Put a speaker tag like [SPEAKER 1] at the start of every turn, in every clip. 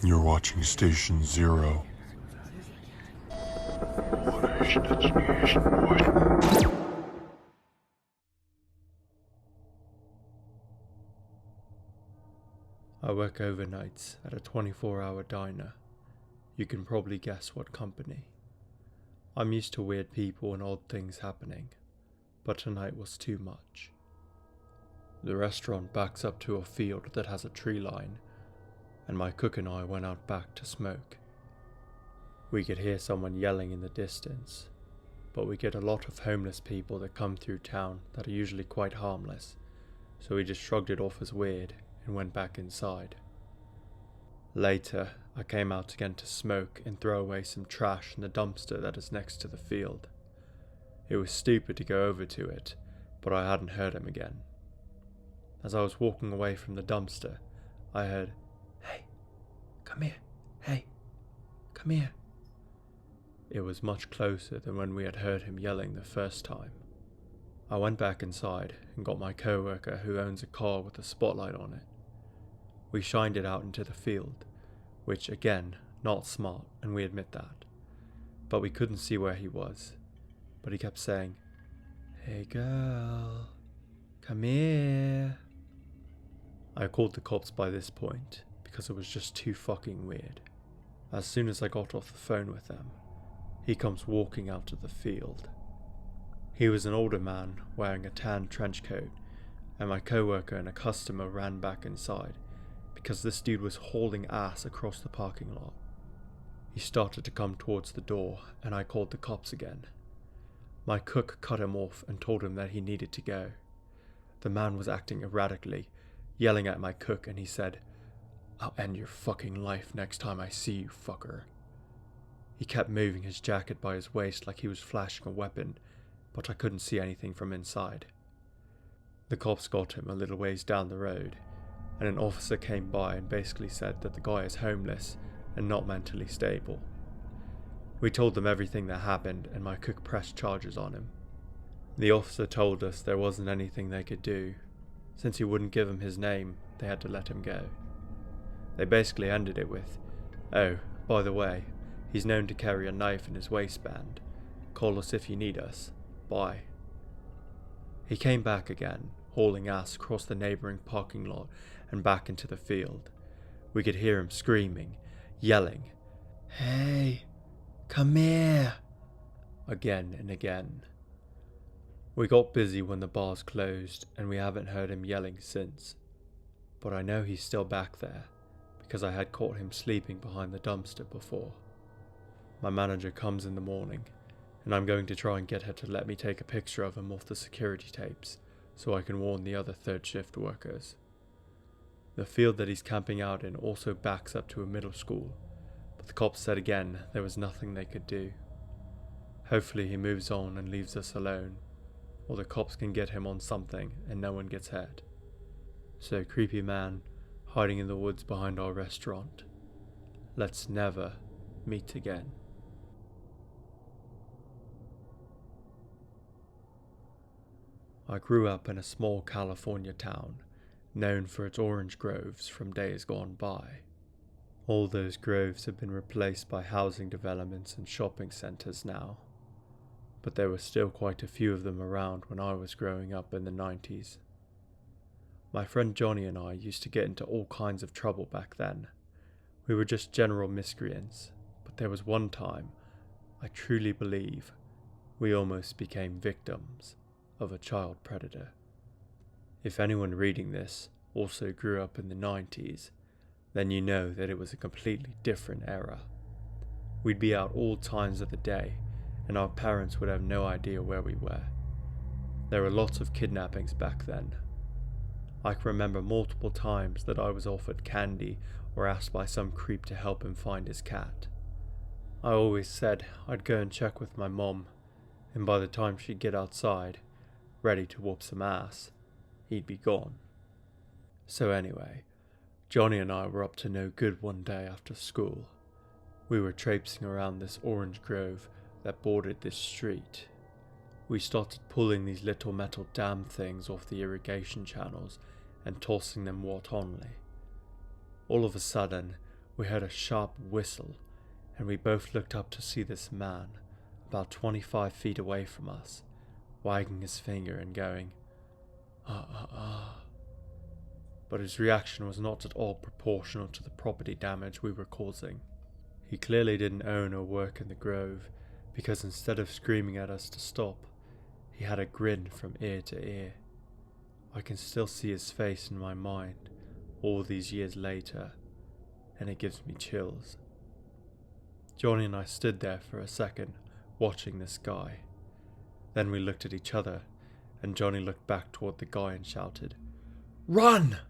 [SPEAKER 1] You're watching Station Zero.
[SPEAKER 2] I work overnights at a 24-hour diner. You can probably guess what company. I'm used to weird people and odd things happening, but tonight was too much. The restaurant backs up to a field that has a tree line, and my cook and I went out back to smoke. We could hear someone yelling in the distance, but we get a lot of homeless people that come through town that are usually quite harmless, so we just shrugged it off as weird and went back inside. Later, I came out again to smoke and throw away some trash in the dumpster that is next to the field. It was stupid to go over to it, but I hadn't heard him again. As I was walking away from the dumpster, I heard, "Hey, come here, hey, come here." It was much closer than when we had heard him yelling the first time. I went back inside and got my co-worker who owns a car with a spotlight on it. We shined it out into the field, which again, not smart, and we admit that. But we couldn't see where he was. But he kept saying, "Hey girl, come here." I called the cops by this point, because it was just too fucking weird. As soon as I got off the phone with them, he comes walking out of the field. He was an older man wearing a tan trench coat, and my co-worker and a customer ran back inside because this dude was hauling ass across the parking lot. He started to come towards the door, and I called the cops again. My cook cut him off and told him that he needed to go. The man was acting erratically, yelling at my cook, and he said, "I'll end your fucking life next time I see you, fucker." He kept moving his jacket by his waist like he was flashing a weapon, but I couldn't see anything from inside. The cops got him a little ways down the road, and an officer came by and basically said that the guy is homeless and not mentally stable. We told them everything that happened, and my cook pressed charges on him. The officer told us there wasn't anything they could do. Since he wouldn't give him his name, they had to let him go. They basically ended it with, "Oh, by the way, he's known to carry a knife in his waistband. Call us if you need us. Bye." He came back again, hauling ass across the neighbouring parking lot and back into the field. We could hear him screaming, yelling, "Hey, come here," again and again. We got busy when the bars closed, and we haven't heard him yelling since. But I know he's still back there, because I had caught him sleeping behind the dumpster before. My manager comes in the morning, and I'm going to try and get her to let me take a picture of him off the security tapes, so I can warn the other third shift workers. The field that he's camping out in also backs up to a middle school, but the cops said again there was nothing they could do. Hopefully he moves on and leaves us alone, or the cops can get him on something and no one gets hurt. So creepy man, hiding in the woods behind our restaurant, let's never meet again. I grew up in a small California town, known for its orange groves from days gone by. All those groves have been replaced by housing developments and shopping centres now, but there were still quite a few of them around when I was growing up in the 90s. My friend Johnny and I used to get into all kinds of trouble back then. We were just general miscreants, but there was one time, I truly believe, we almost became victims of a child predator. If anyone reading this also grew up in the 90s, then you know that it was a completely different era. We'd be out all times of the day, and our parents would have no idea where we were. There were lots of kidnappings back then. I can remember multiple times that I was offered candy or asked by some creep to help him find his cat. I always said I'd go and check with my mom, and by the time she'd get outside, ready to whoop some ass, he'd be gone. So anyway, Johnny and I were up to no good one day after school. We were traipsing around this orange grove that bordered this street. We started pulling these little metal dam things off the irrigation channels and tossing them water only. All of a sudden, we heard a sharp whistle, and we both looked up to see this man, about 25 feet away from us, wagging his finger and going, But his reaction was not at all proportional to the property damage we were causing. He clearly didn't own or work in the grove, because instead of screaming at us to stop, he had a grin from ear to ear. I can still see his face in my mind all these years later, and it gives me chills. Johnny and I stood there for a second, watching this guy. Then we looked at each other, and Johnny looked back toward the guy and shouted, "Run!"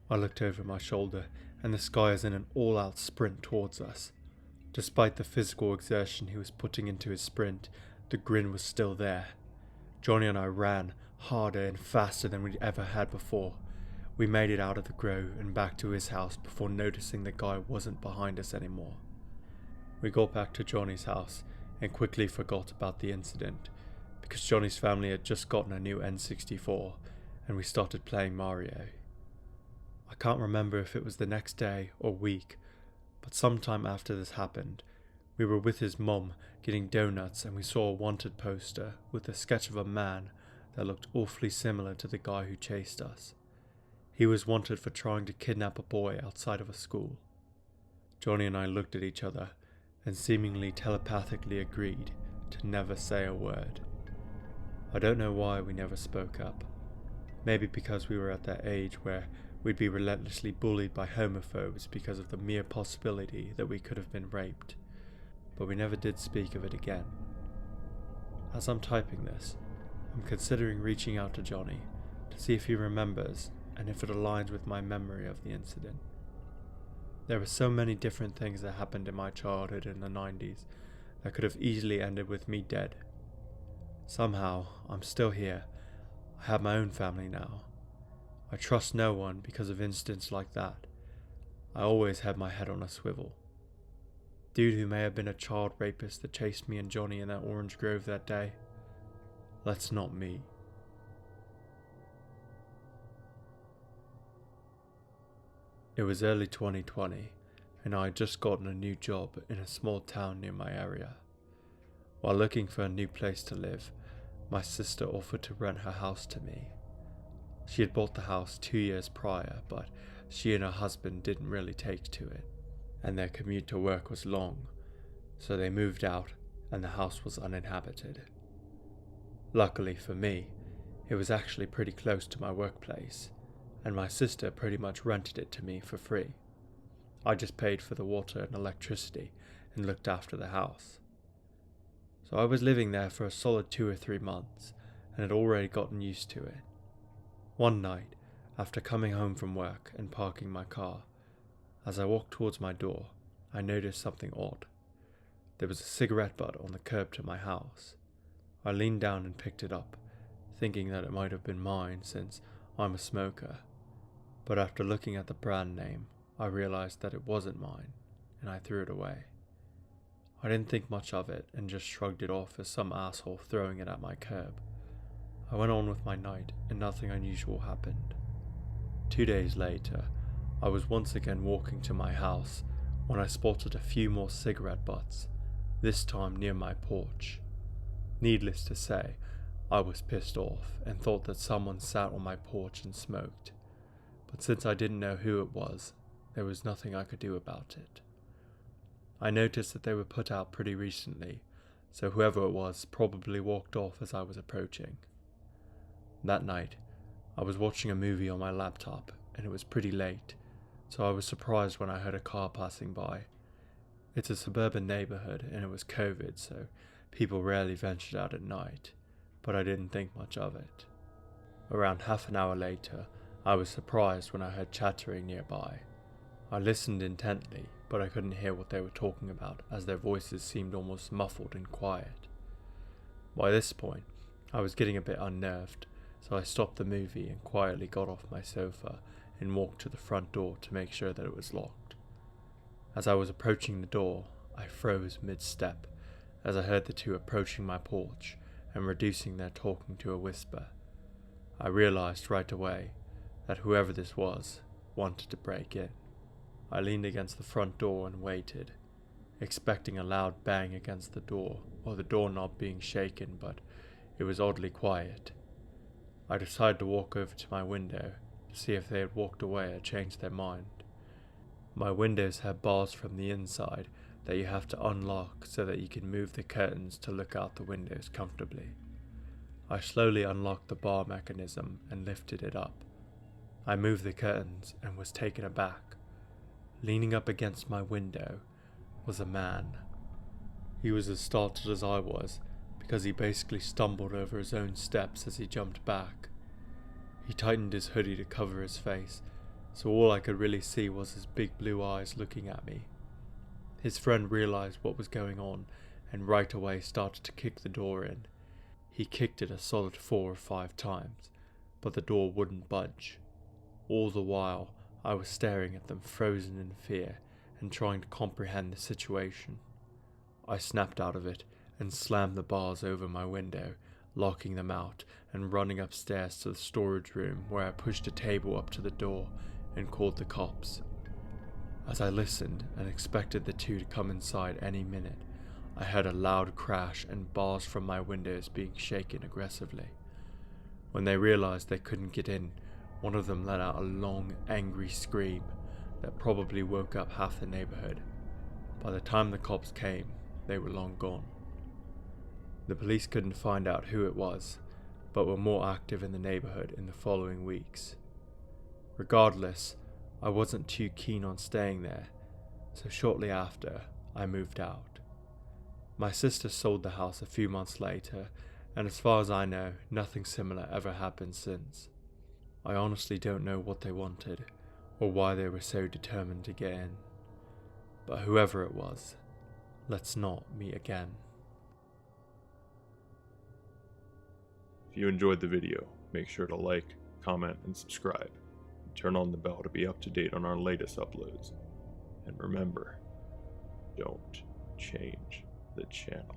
[SPEAKER 2] I looked over my shoulder, and this guy is in an all-out sprint towards us. Despite the physical exertion he was putting into his sprint, the grin was still there. Johnny and I ran harder and faster than we'd ever had before. We made it out of the grove and back to his house before noticing the guy wasn't behind us anymore. We got back to Johnny's house and quickly forgot about the incident, because Johnny's family had just gotten a new N64 and we started playing Mario. I can't remember if it was the next day or week, but sometime after this happened, we were with his mum getting donuts and we saw a wanted poster with a sketch of a man that looked awfully similar to the guy who chased us. He was wanted for trying to kidnap a boy outside of a school. Johnny and I looked at each other and seemingly telepathically agreed to never say a word. I don't know why we never spoke up. Maybe because we were at that age where we'd be relentlessly bullied by homophobes because of the mere possibility that we could have been raped. But we never did speak of it again. As I'm typing this, I'm considering reaching out to Johnny to see if he remembers and if it aligns with my memory of the incident. There were so many different things that happened in my childhood in the 90s that could have easily ended with me dead. Somehow, I'm still here. I have my own family now. I trust no one because of incidents like that. I always had my head on a swivel. Dude who may have been a child rapist that chased me and Johnny in that orange grove that day. That's not me. It was early 2020, and I had just gotten a new job in a small town near my area. While looking for a new place to live, my sister offered to rent her house to me. She had bought the house 2 years prior, but she and her husband didn't really take to it, and their commute to work was long, so they moved out and the house was uninhabited. Luckily for me, it was actually pretty close to my workplace, and my sister pretty much rented it to me for free. I just paid for the water and electricity and looked after the house. So I was living there for a solid 2 or 3 months and had already gotten used to it. One night, after coming home from work and parking my car, as I walked towards my door, I noticed something odd. There was a cigarette butt on the curb to my house. I leaned down and picked it up, thinking that it might have been mine since I'm a smoker. But after looking at the brand name, I realized that it wasn't mine, and I threw it away. I didn't think much of it and just shrugged it off as some asshole throwing it at my curb. I went on with my night and nothing unusual happened. 2 days later, I was once again walking to my house when I spotted a few more cigarette butts, this time near my porch. Needless to say, I was pissed off and thought that someone sat on my porch and smoked. But since I didn't know who it was, there was nothing I could do about it. I noticed that they were put out pretty recently, so whoever it was probably walked off as I was approaching. That night, I was watching a movie on my laptop and it was pretty late, so I was surprised when I heard a car passing by. It's a suburban neighborhood and it was COVID, so people rarely ventured out at night, but I didn't think much of it. Around half an hour later, I was surprised when I heard chattering nearby. I listened intently, but I couldn't hear what they were talking about as their voices seemed almost muffled and quiet. By this point, I was getting a bit unnerved, so I stopped the movie and quietly got off my sofa and walked to the front door to make sure that it was locked. As I was approaching the door, I froze mid-step as I heard the two approaching my porch and reducing their talking to a whisper. I realized right away that whoever this was wanted to break in. I leaned against the front door and waited, expecting a loud bang against the door or the doorknob being shaken, but it was oddly quiet. I decided to walk over to my window to see if they had walked away or changed their mind. My windows have bars from the inside that you have to unlock so that you can move the curtains to look out the windows comfortably. I slowly unlocked the bar mechanism and lifted it up. I moved the curtains and was taken aback. Leaning up against my window was a man. He was as startled as I was because he basically stumbled over his own steps as he jumped back. He tightened his hoodie to cover his face, so all I could really see was his big blue eyes looking at me. His friend realized what was going on and right away started to kick the door in. He kicked it a solid 4 or 5 times, but the door wouldn't budge. All the while, I was staring at them frozen in fear and trying to comprehend the situation. I snapped out of it and slammed the bars over my window, locking them out and running upstairs to the storage room where I pushed a table up to the door and called the cops. As I listened and expected the two to come inside any minute, I heard a loud crash and bars from my windows being shaken aggressively. When they realized they couldn't get in, one of them let out a long, angry scream that probably woke up half the neighborhood. By the time the cops came, they were long gone. The police couldn't find out who it was, but were more active in the neighborhood in the following weeks. Regardless, I wasn't too keen on staying there, so shortly after, I moved out. My sister sold the house a few months later, and as far as I know, nothing similar ever happened since. I honestly don't know what they wanted, or why they were so determined to get in. But whoever it was, let's not meet again.
[SPEAKER 1] If you enjoyed the video, make sure to like, comment, and subscribe. And turn on the bell to be up to date on our latest uploads. And remember, don't change the channel.